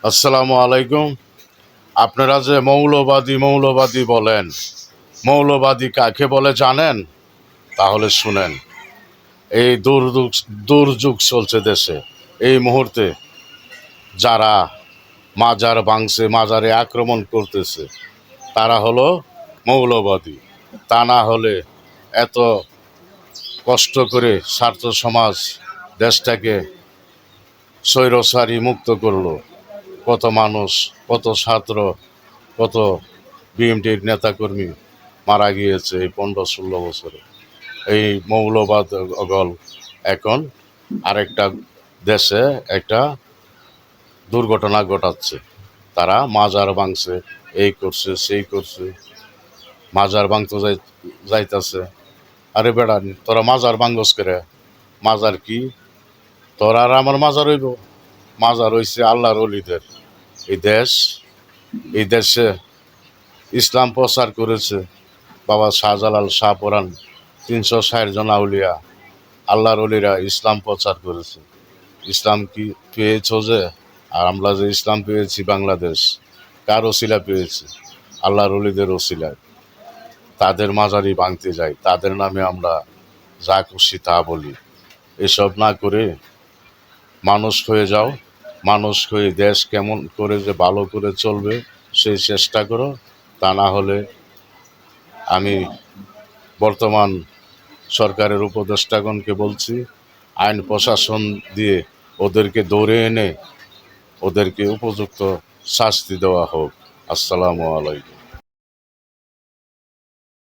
আসসালামু আলাইকুম। আপনারা যে মৌলবাদী মৌলবাদী বলেন, মৌলবাদী কাকে বলে জানেন? তাহলে শুনেন। এই দুর্যোগ চলছে দেশে, এই মুহূর্তে যারা মাজার ভাঙছে, মাজারে আক্রমণ করতেছে, তারা হলো মৌলবাদী। তা না হলে এত কষ্ট করে ছাত্র সমাজ দেশটাকে স্বৈরচারী মুক্ত করলো। কত মানুষ, কত ছাত্র, কত বিএমটির নেতাকর্মী মারা গিয়েছে এই 15-16 বছরে। এই মৌলবাদ অগল এখন আরেকটা দেশে একটা দুর্ঘটনা ঘটাচ্ছে। তারা মাজার ভাঙছে, এই করছে সেই করছে, মাজার ভাঙতে যাইতাছে। আরে বেড়া, তোরা মাজার ভাঙ্গস করে? মাজার কি তোর আর আমার মাজার হইব? মাজার হইছে আল্লাহর অলিদের। এই দেশ, এই দেশে ইসলাম প্রচার করেছে বাবা শাহজালাল, শাহপরাণ, 360 জন আউলিয়া, আল্লাহর অলিরা ইসলাম প্রচার করেছে। ইসলাম কি পেয়েছ যে? আর আমরা যে ইসলাম পেয়েছি বাংলাদেশ, কার ওসিলা পেয়েছি? আল্লাহর অলিদের ওসিলায়। তাদের মাজারি ভাঙতে যাই, তাদের নামে আমরা যা খুশি তা বলি। এসব না করে মানুষ হয়ে যাও। মানুষ হয়ে দেশ কেমন করে যে ভালো করে চলবে সেই চেষ্টা করো। তা না হলে আমি বর্তমান সরকারের উপদেষ্টাগণকে বলছি, আইন প্রশাসন দিয়ে ওদেরকে ধরে এনে ওদেরকে উপযুক্ত শাস্তি দেওয়া হোক। আসসালামু আলাইকুম।